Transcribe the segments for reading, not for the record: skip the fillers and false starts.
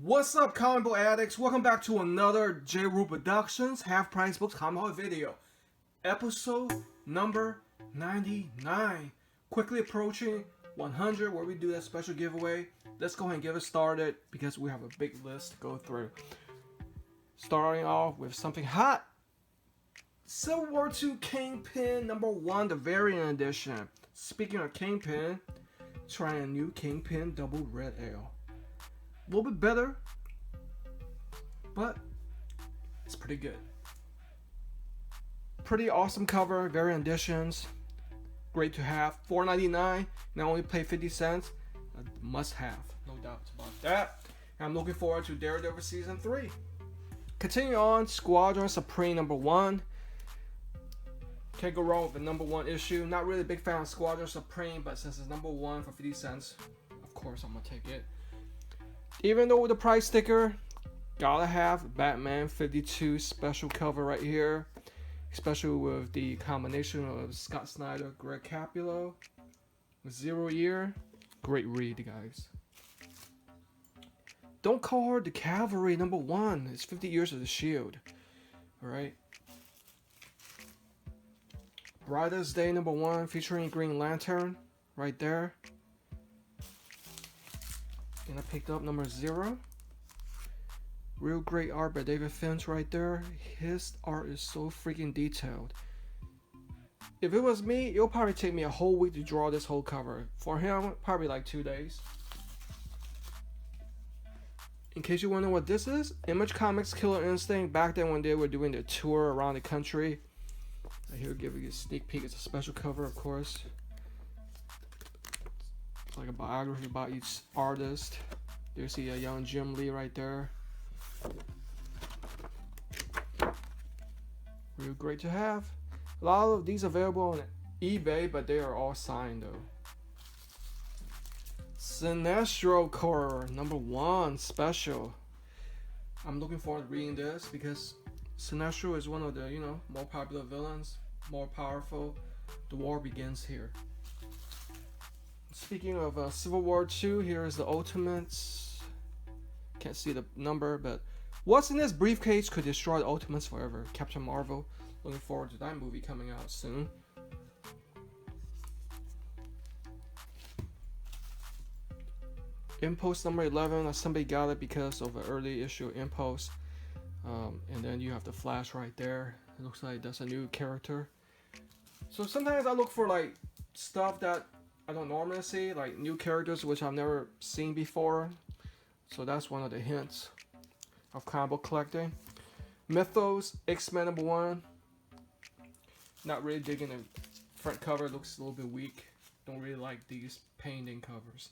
What's up, comic book addicts? Welcome back to another J. Rue Productions Half Price Books comic book video. Episode number 99. Quickly approaching 100 where we do that special giveaway. Let's go ahead and get it started because we have a big list to go through. Starting off with something hot. Civil War II Kingpin #1, the variant edition. Speaking of Kingpin, trying a new Kingpin Double Red Ale. A little bit better, but it's pretty good. Pretty awesome cover, variant editions, great to have. $4.99, now only pay 50 cents. A must have, no doubts about that. And I'm looking forward to Daredevil Season 3. Continuing on, Squadron Supreme #1. Can't go wrong with the #1 issue. Not really a big fan of Squadron Supreme, but since it's #1 for 50 cents, of course I'm gonna take it. Even though with the price sticker, gotta have Batman 52 special cover right here. Especially with the combination of Scott Snyder, Greg Capullo, with 0 Year. Great read, guys. Don't call her the Cavalry #1. It's 50 years of the Shield. Alright. Brightest Day #1 featuring Green Lantern. Right there. And I picked up #0. Real great art by David Finch right there. His art is so freaking detailed. If it was me, it'll probably take me a whole week to draw this whole cover. For him, probably like 2 days. In case you wonder what this is, Image Comics Killer Instinct, back then when they were doing their tour around the country. Here, give you a sneak peek. It's a special cover, of course. It's like a biography about each artist. There's a young Jim Lee right there. Real great to have. A lot of these available on eBay, but they are all signed though. Sinestro Corps #1 special. I'm looking forward to reading this because Sinestro is one of the, more popular villains, more powerful. The war begins here. Speaking of Civil War II, here is the Ultimates. Can't see the number, but what's in this briefcase could destroy the Ultimates forever. Captain Marvel. Looking forward to that movie coming out soon. Impulse #11. Somebody got it because of an early issue of Impulse. And then you have the Flash right there. It looks like that's a new character. So sometimes I look for like stuff that I don't normally see, like new characters which I've never seen before. So that's one of the hints of comic book collecting. Mythos X-Men #1. Not really digging the front cover. It looks a little bit weak. Don't really like these painting covers.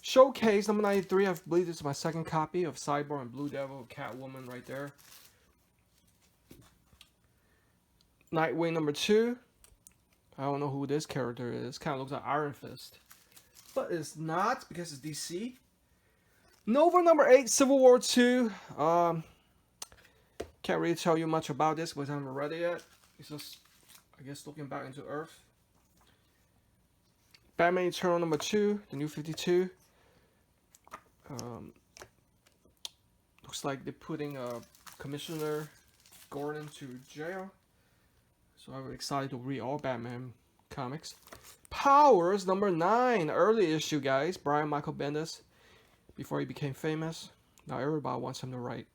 Showcase #93. I believe this is my second copy of Cyborg and Blue Devil, Catwoman right there. Nightwing #2. I don't know who this character is. Kind of looks like Iron Fist. But it's not because it's DC. Nova #8. Civil War II. Can't really tell you much about this because I haven't read it yet. It's just, I guess, looking back into Earth. Batman Eternal #2. The new 52. Looks like they're putting Commissioner Gordon to jail. So I'm excited to read all Batman comics. Powers #9. Early issue, guys. Brian Michael Bendis. Before he became famous. Now everybody wants him to write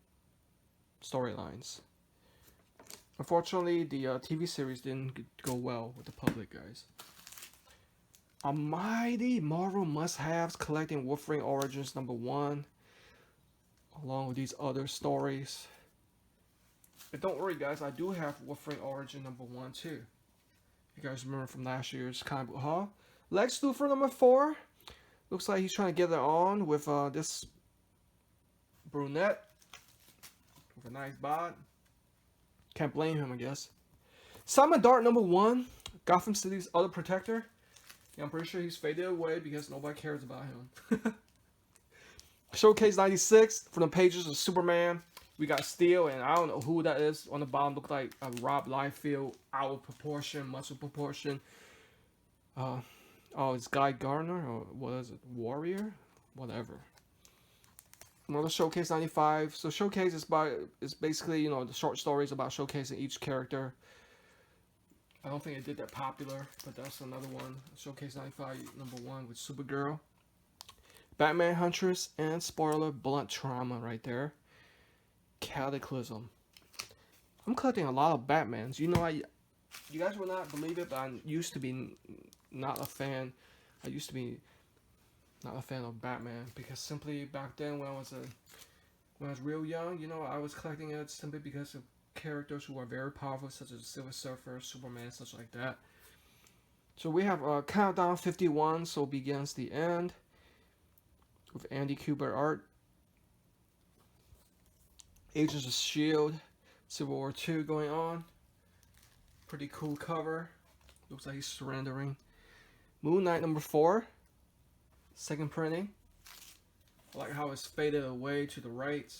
storylines. Unfortunately, the TV series didn't go well with the public, guys. A mighty Marvel must-haves collecting Wolverine Origins #1. Along with these other stories. But don't worry, guys, I do have Wolverine Origin #1 too. You guys remember from last year's comic book haul. Lex Luthor #4. Looks like he's trying to get it on with this brunette with a nice bod. Can't blame him, I guess. Simon Dart #1. Gotham City's other protector. Yeah, I'm pretty sure he's faded away because nobody cares about him. Showcase 96 from the pages of Superman. We got Steel, and I don't know who that is on the bottom. Looked like a Rob Liefeld out of proportion, muscle proportion. Oh, it's Guy Gardner, or what is it? Warrior? Whatever. Another Showcase 95. So Showcase is basically, you know, the short stories about showcasing each character. I don't think it did that popular, but that's another one. Showcase 95 #1 with Supergirl. Batman Huntress, and spoiler, Blunt Trauma right there. Cataclysm. I'm collecting a lot of Batmans. You know, you guys will not believe it, but I used to be not a fan. I used to be not a fan of Batman because simply back then when I was real young, you know, I was collecting it simply because of characters who are very powerful, such as Silver Surfer, Superman, such like that. So we have Countdown 51, so begins the end with Andy Kubert art. Agents of S.H.I.E.L.D., Civil War II going on. Pretty cool cover. Looks like he's surrendering. Moon Knight #4. Second printing. I like how it's faded away to the right.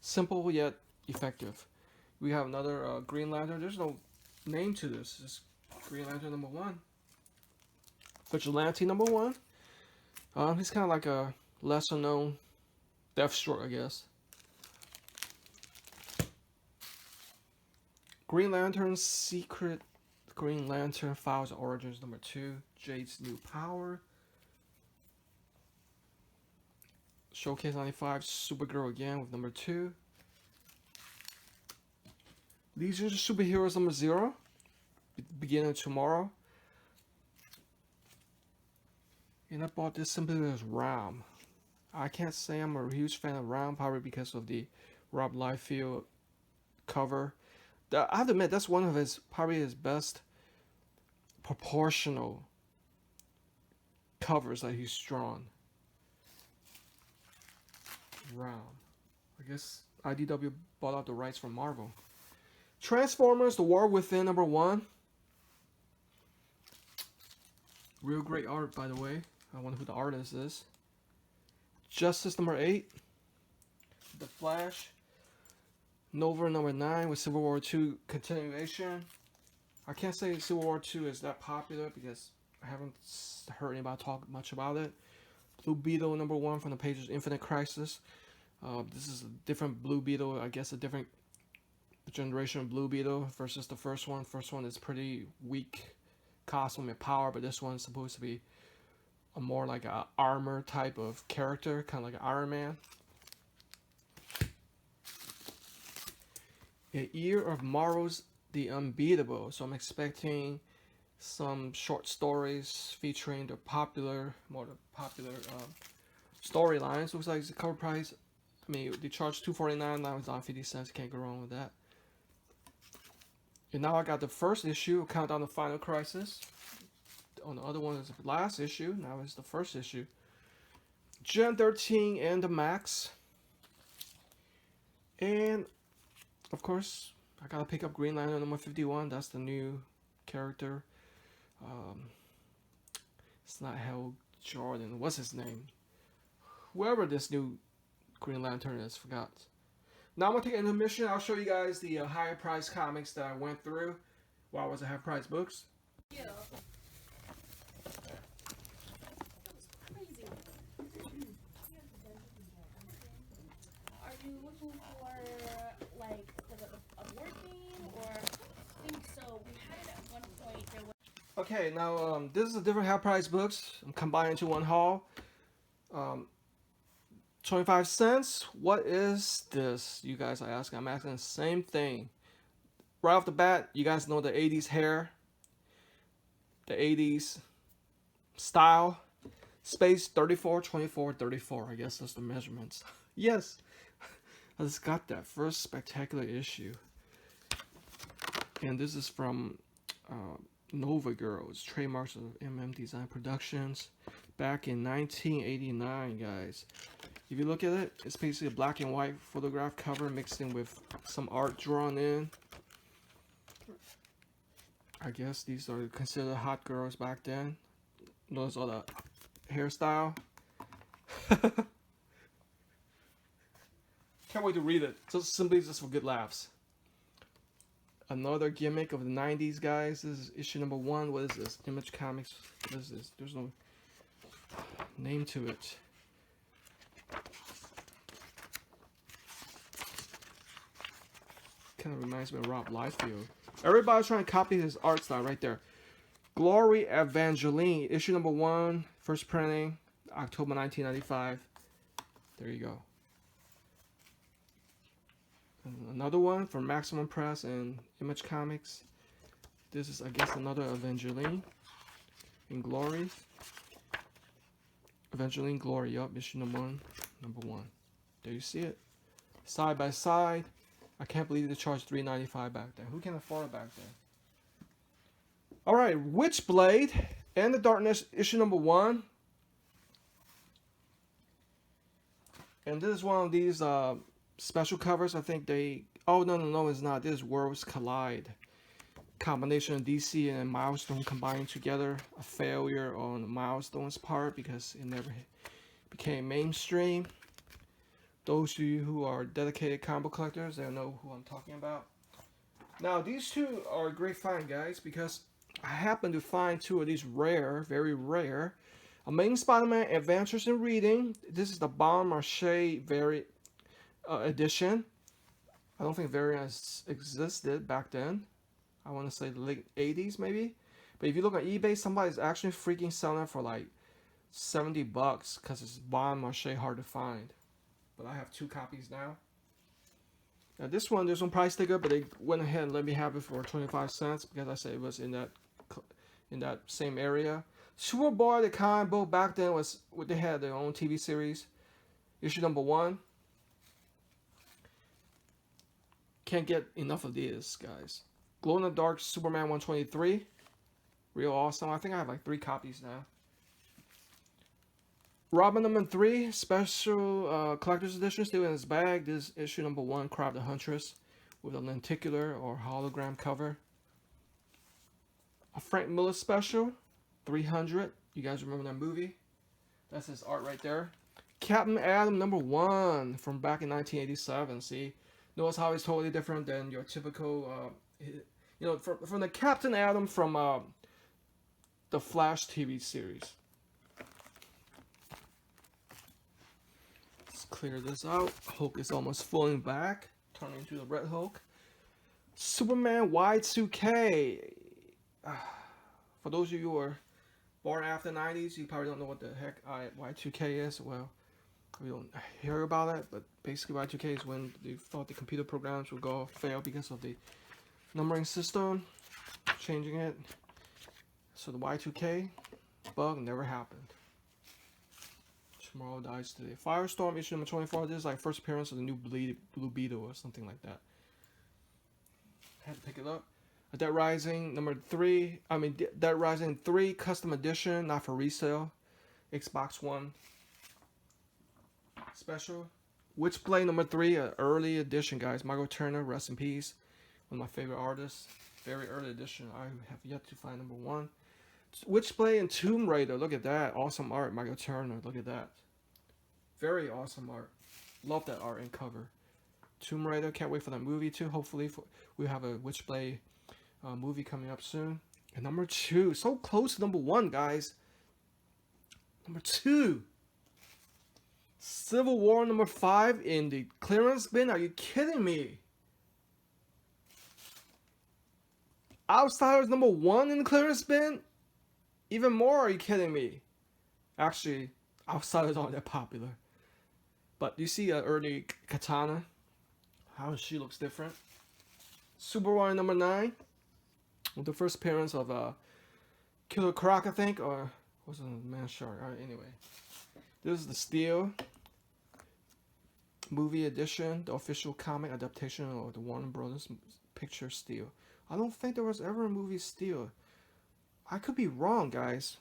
Simple yet effective. We have another Green Lantern. There's no name to this. It's Green Lantern #1. Vigilante #1. He's kind of like a lesser known Deathstroke, I guess. Green Lantern Secret Green Lantern Files Origins #2. Jade's New Power. Showcase 95 Supergirl again with #2. These are the Superheroes #0. Beginning tomorrow. And I bought this simply as Ram. I can't say I'm a huge fan of Ram, probably because of the Rob Liefeld cover. I have to admit, that's one of his, probably his best proportional covers that he's drawn. Ram. I guess IDW bought out the rights from Marvel. Transformers: The War Within #1. Real great art, by the way. I wonder who the artist is. Justice #8. The Flash. Nova #9 with Civil War II continuation. I can't say Civil War II is that popular because I haven't heard anybody talk much about it. Blue Beetle #1 from the pages Infinite Crisis. This is a different Blue Beetle, I guess a different generation of Blue Beetle versus the first one. First one is pretty weak costume and power, but this one's supposed to be a more like a armor type of character, kind of like Iron Man. A Year of Marvel's The Unbeatable. So I'm expecting some short stories featuring the popular storylines. Looks like the cover price. I mean, they charge $2.49. Now it's on 50 cents. Can't go wrong with that. And now I got the first issue of Countdown to Final Crisis. On the other one is the last issue. Now it's the first issue. Gen 13 and the Max. And of course, I gotta pick up Green Lantern #51. That's the new character. It's not Hal Jordan. What's his name? Whoever this new Green Lantern is, forgot. Now I'm gonna take an intermission. I'll show you guys the higher price comics that I went through while I was at half price books. Yeah. That was crazy. Are you looking for like a board game or? I think so. We had it at one point. There was. Okay, now this is a different half price books. I'm combining into one haul. 25 cents. What is this? You guys are asking. I'm asking the same thing. Right off the bat, you guys know the 80s hair, the 80s style. Space 34, 24, 34. I guess that's the measurements. Yes, I just got that first spectacular issue. And this is from Nova Girls, trademarks of Design Productions, back in 1989, guys. If you look at it, it's basically a black and white photograph cover mixed in with some art drawn in. I guess these are considered hot girls back then. Notice all the hairstyle. Can't wait to read it. Just simply just for good laughs. Another gimmick of the 90s, guys. This is issue #1. What is this? Image Comics. What is this? There's no name to it. kind of reminds me of Rob Liefeld. Everybody's trying to copy his art style right there. Glory Evangeline, issue number 1, first printing, October 1995. There you go. And another one from Maximum Press and Image Comics. This is, I guess, another Evangeline in Glory. Evangeline Glory, yup, issue number 1. There you see it. Side by side. I can't believe they charged $3.95 back then. Who can afford it back then? Alright, Witchblade and the Darkness, issue number 1. And this is one of these special covers. I think they... Oh, no, it's not. This is Worlds Collide. Combination of DC and Milestone combining together. A failure on Milestone's part because it never became mainstream. Those of you who are dedicated comic book collectors, they'll know who I'm talking about. Now, these two are a great find, guys, because I happened to find two of these rare, very rare, Amazing Spider-Man Adventures in Reading. This is the Bon Marché edition. I don't think variants existed back then. I want to say the late 80s, maybe. But if you look on eBay, somebody's actually freaking selling it for like $70 because it's Bon Marché hard to find. But I have 2 copies now. Now this one, there's no price sticker, but they went ahead and let me have it for 25 cents because I said it was in that same area. Superboy, the comic book back then was, they had their own TV series. Issue number 1. Can't get enough of these, guys. Glow in the Dark Superman 123. Real awesome. I think I have like 3 copies now. Robin number 3, special collector's edition, still in his bag. This is issue number 1, Crab the Huntress, with a lenticular or hologram cover. A Frank Miller special, 300. You guys remember that movie? That's his art right there. Captain Atom number 1 from back in 1987. See, notice how it's totally different than your typical, you know, from the Captain Atom from the Flash TV series. Clear this out. Hulk is almost falling back, turning into the Red Hulk. Superman Y2K. For those of you who are born after the 90s, you probably don't know what the heck Y2K is. Well, we don't hear about it, but basically Y2K is when they thought the computer programs would go fail because of the numbering system, changing it. So the Y2K bug never happened. Tomorrow dies today. Firestorm issue number 24. This is like first appearance of the new Blue Beetle or something like that. Had to pick it up. Dead Rising number 3. Dead Rising 3 custom edition, not for resale. Xbox One special. Witchblade number 3, an early edition, guys. Michael Turner, rest in peace. One of my favorite artists. Very early edition. I have yet to find number 1. Witchblade and Tomb Raider. Look at that. Awesome art. Michael Turner. Look at that. Very awesome art. Love that art and cover. Tomb Raider. Can't wait for that movie too. Hopefully we have a Witchblade movie coming up soon. And number 2. So close to number 1, guys. Number 2. Civil War number 5 in the clearance bin. Are you kidding me? Outsiders number 1 in the clearance bin? Even more, are you kidding me? Actually, Outsiders aren't that popular. But you see early Katana? How she looks different. Superboy number 9. With the first appearance of Killer Croc, I think. Or was it Man Shark? Anyway. This is the Steel movie edition. The official comic adaptation of the Warner Brothers picture Steel. I don't think there was ever a movie Steel. I could be wrong, guys.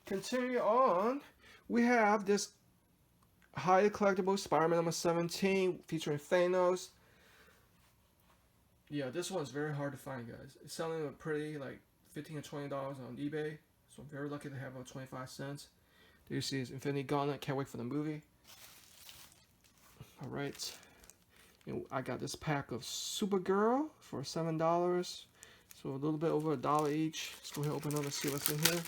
Continue on. We have this highly collectible Spider-Man number 17 featuring Thanos. Yeah, this one's very hard to find, guys. It's selling at pretty like $15 or $20 on eBay. So I'm very lucky to have about 25 cents. There you see his Infinity Gauntlet. Can't wait for the movie. Alright. I got this pack of Supergirl for $7. So a little bit over $1 each. Let's go ahead and open up and see what's in here.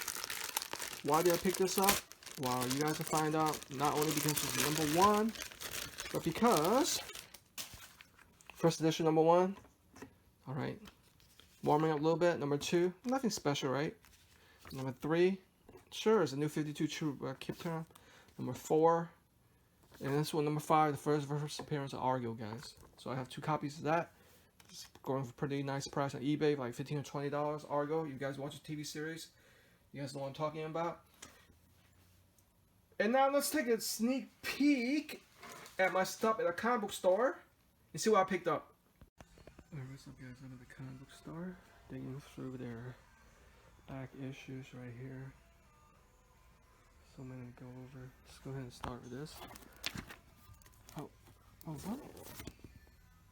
Why did I pick this up? Well, you guys will find out. Not only because it's number 1, But because first edition number 1, all right, warming up a little bit. Number 2, nothing special, right? Number 3, sure, it's a new 52 True Kipton. Number 4, and this one, number 5, the first appearance of Argo, guys. So I have 2 copies of that. It's going for a pretty nice price on eBay, like $15 or $20. Argo, you guys watch the TV series, you guys know what I'm talking about. And now let's take a sneak peek at my stuff at a comic book store and see what I picked up. Alright, what's up, guys? I'm at the comic book store, digging through their back issues right here. So many to go over. Let's go ahead and start with this. Oh, what?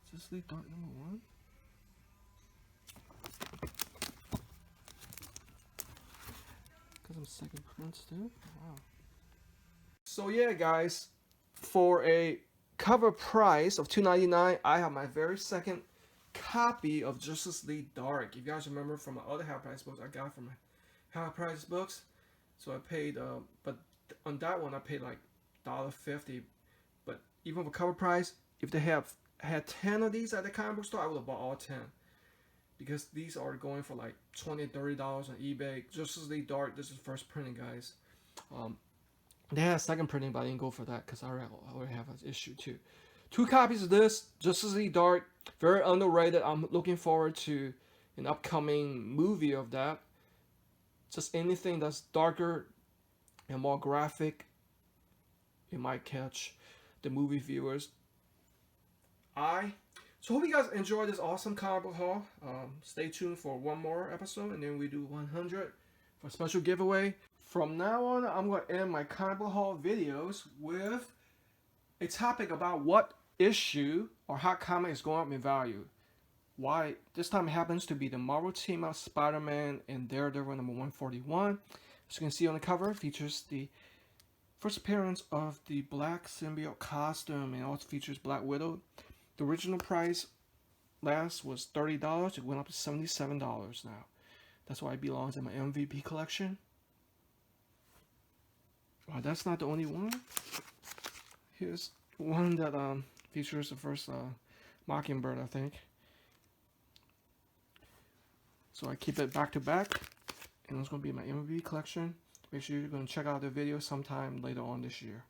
Is this Lead Dark number 1? Because I'm second prints too? Wow. So yeah, guys, for a cover price of $2.99, I have my very second copy of Justice League Dark. You guys remember from my other half price books I got from my half price books. So I paid, but on that one I paid like $1.50. But even for cover price, if they had 10 of these at the comic book store, I would have bought all 10. Because these are going for like $20, $30 on eBay. Justice League Dark, this is first printing, guys. They had a second printing, but I didn't go for that because I already have an issue too. 2 copies of this, Justice League Dark, very underrated. I'm looking forward to an upcoming movie of that. Just anything that's darker and more graphic, it might catch the movie viewers' eye. So hope you guys enjoyed this awesome comic book haul. Stay tuned for one more episode, and then we do 100 for a special giveaway. From now on, I'm going to end my comic book haul videos with a topic about what issue or hot comic is going up in value. Why? This time it happens to be the Marvel Team Up Spider-Man and Daredevil number 141. As you can see on the cover, it features the first appearance of the black symbiote costume and also features Black Widow. The original price last was $30. It went up to $77 now. That's why it belongs in my MVP collection. Oh, that's not the only one. Here's one that features the first Mockingbird, I think. So I keep it back to back, and it's going to be my MVP collection. Make sure you're going to check out the video sometime later on this year.